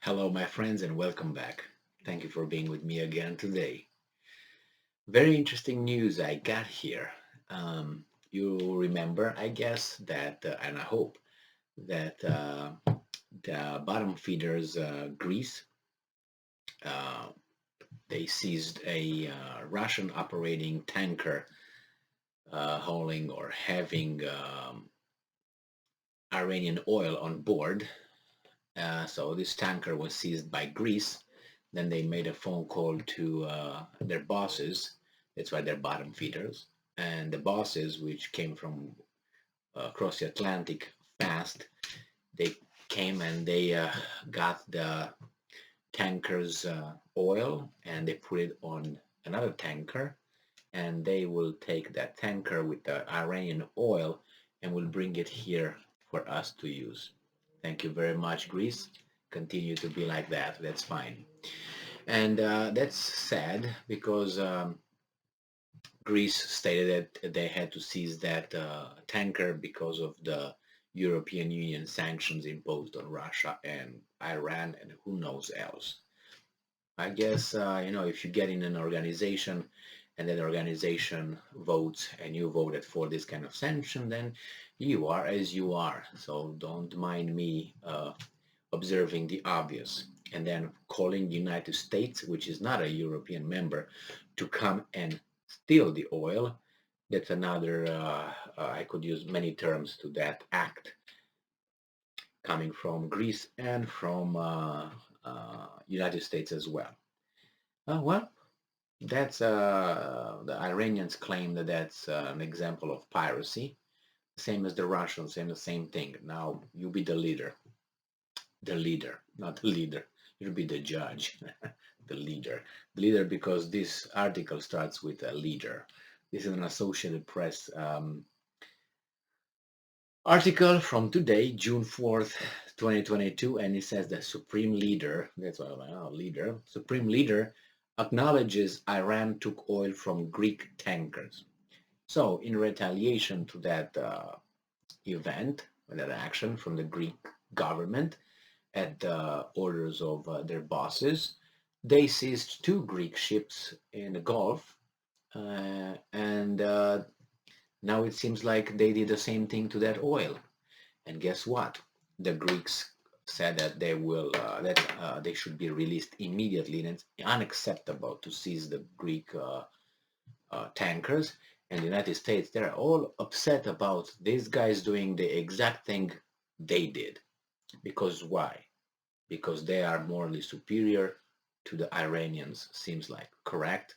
Hello, my friends, and welcome back. Thank you for being with me again today. Very interesting news I got here. You remember, I guess, and I hope that the bottom feeders, Greece, uh, they seized a Russian operating tanker hauling or having Iranian oil on board. So this tanker was seized by Greece. Then they made a phone call to their bosses. That's why they're bottom feeders. And the bosses, which came from across the Atlantic fast, they came and they got the tanker's oil and they put it on another tanker. And they will take that tanker with the Iranian oil and will bring it here for us to use. Thank you very much, Greece. Continue to be like that. That's fine. And that's sad because Greece stated that they had to seize that tanker because of the European Union sanctions imposed on Russia and Iran and who knows else. I guess, if you get in an organization and that organization votes and you voted for this kind of sanction, then you are as you are. So don't mind me observing the obvious and then calling the United States, which is not a European member, to come and steal the oil. That's another, I could use many terms to that act coming from Greece and from United States as well. Well, that's the Iranians claim that that's an example of piracy, same as the Russians, saying the same thing. Now you be the leader, not the leader. You'll be the judge, the leader, because this article starts with a leader. This is an Associated Press article from today, June 4th, 2022, and it says the Supreme Leader, that's what I'm like, oh, leader, Supreme Leader acknowledges Iran took oil from Greek tankers. So, in retaliation to that event, that action from the Greek government at the orders of their bosses, they seized two Greek ships in the Gulf, and now it seems like they did the same thing to that oil. And guess what? The Greeks said that they should be released immediately, and it's unacceptable to seize the Greek tankers. And the United States, they're all upset about these guys doing the exact thing they did. Because why? Because they are morally superior to the Iranians, seems like, correct?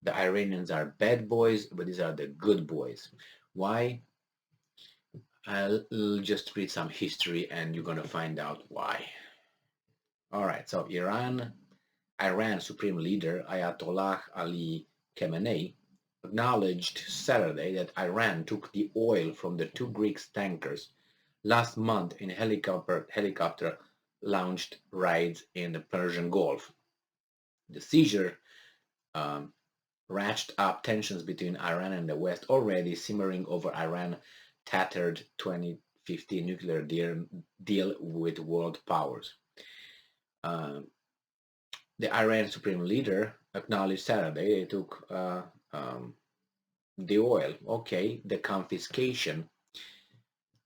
The Iranians are bad boys, but these are the good boys. Why? I'll just read some history and you're going to find out why. All right, so Iran Supreme Leader Ayatollah Ali Khamenei acknowledged Saturday that Iran took the oil from the two Greek tankers last month in helicopter launched raids in the Persian Gulf. The seizure um, ratcheted up tensions between Iran and the West, already simmering over Iran's tattered 2015 nuclear deal with world powers. Uh, the Iran Supreme Leader acknowledged Saturday they took the oil. Okay, the confiscation.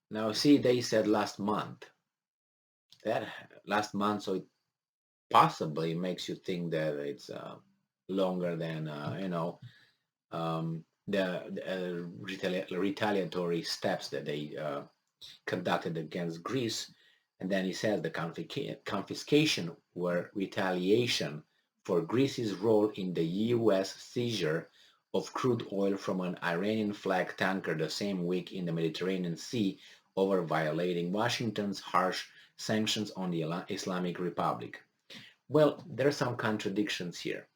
Now, see, they said last month. That last month, so it possibly makes you think that it's longer than the retaliatory steps that they conducted against Greece. And then he says the confiscation were retaliation for Greece's role in the U.S. seizure of crude oil from an Iranian flag tanker the same week in the Mediterranean Sea over violating Washington's harsh sanctions on the Islamic Republic. Well, there are some contradictions here.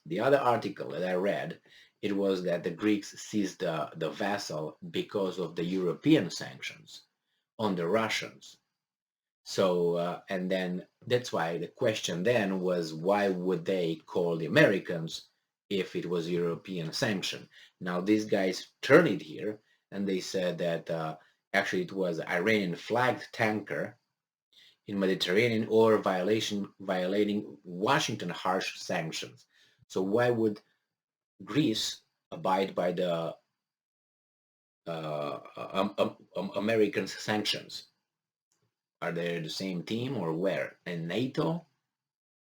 The other article that I read, it was that the Greeks seized the vessel because of the European sanctions on the Russians. So, and then that's why the question then was, why would they call the Americans if it was European sanction? Now, these guys turned it here and they said that actually it was Iranian flagged tanker in Mediterranean or violating Washington harsh sanctions. So why would Greece abide by the American sanctions? Are they the same team or where? And NATO?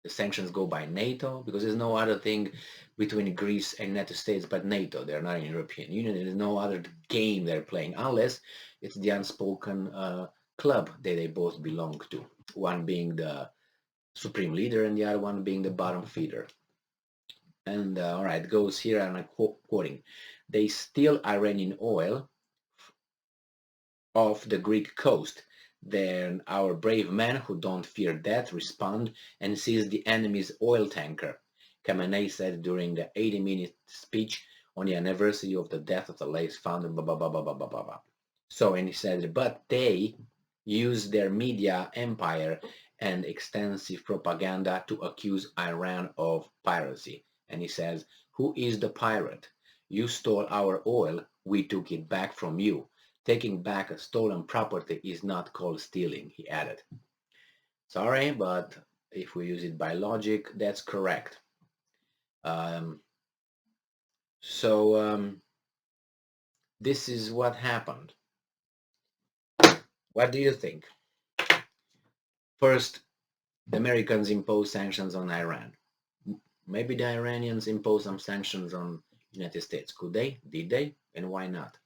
The sanctions go by NATO because there's no other thing between Greece and United States but NATO. They're not in European Union. There's no other game they're playing unless it's the unspoken club that they both belong to. One being the supreme leader and the other one being the bottom feeder. And all right, it goes here, and I'm quoting: "They steal Iranian oil off the Greek coast. Then our brave men who don't fear death respond and seize the enemy's oil tanker," Khamenei said during the 80-minute speech on the anniversary of the death of the late founder. Blah, blah, blah, blah, blah, blah, blah, blah. So, and he said, but they use their media empire and extensive propaganda to accuse Iran of piracy. And he says, who is the pirate? You stole our oil, we took it back from you. Taking back a stolen property is not called stealing, he added. Sorry, but if we use it by logic, that's correct. This is what happened. What do you think? First, the Americans imposed sanctions on Iran. Maybe the Iranians imposed some sanctions on the United States. Could they? Did they? And why not?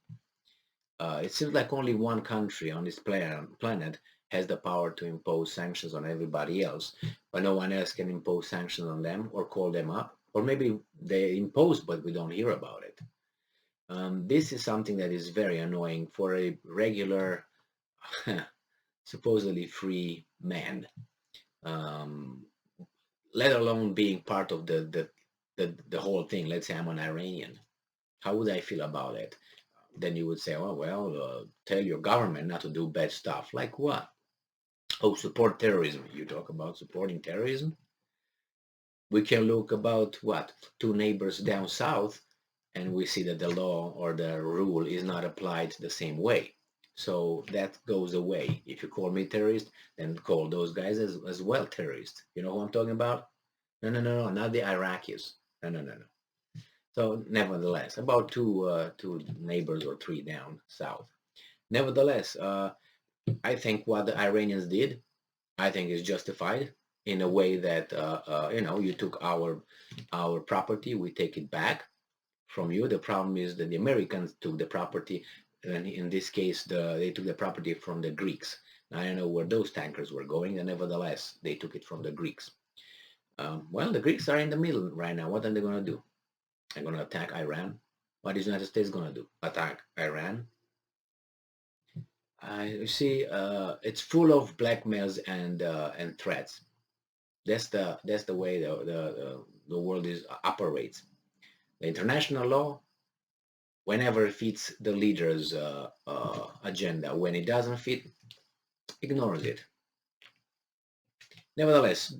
It seems like only one country on this planet has the power to impose sanctions on everybody else, but no one else can impose sanctions on them or call them up. Or maybe they impose, but we don't hear about it. This is something that is very annoying for a regular, supposedly free man, let alone being part of the whole thing. Let's say I'm an Iranian. How would I feel about it? Then you would say, oh, well, tell your government not to do bad stuff. Like what? Oh, support terrorism. You talk about supporting terrorism? We can look about what? 2 neighbors down south, and we see that the law or the rule is not applied the same way. So that goes away. If you call me terrorist, then call those guys as well terrorists. You know who I'm talking about? No, not the Iraqis. No. So nevertheless, about two neighbors or 3 down south. Nevertheless, I think what the Iranians did, I think is justified in a way that you took our property, we take it back from you. The problem is that the Americans took the property, and in this case, they took the property from the Greeks. Now, I don't know where those tankers were going, and nevertheless, they took it from the Greeks. Well, the Greeks are in the middle right now. What are they going to do? They're going to attack Iran. What is the United States going to do? Attack Iran? You see, it's full of blackmails and threats. That's the way the world operates. The international law, whenever it fits the leader's agenda, when it doesn't fit, ignores it. Nevertheless,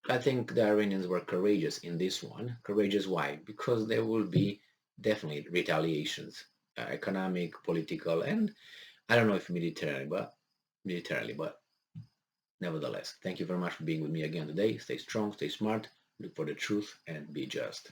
I think the Iranians were courageous in this one. Courageous, why? Because there will be definitely retaliations, economic, political, and I don't know if militarily, but nevertheless, thank you very much for being with me again today. Stay strong, stay smart, look for the truth, and be just.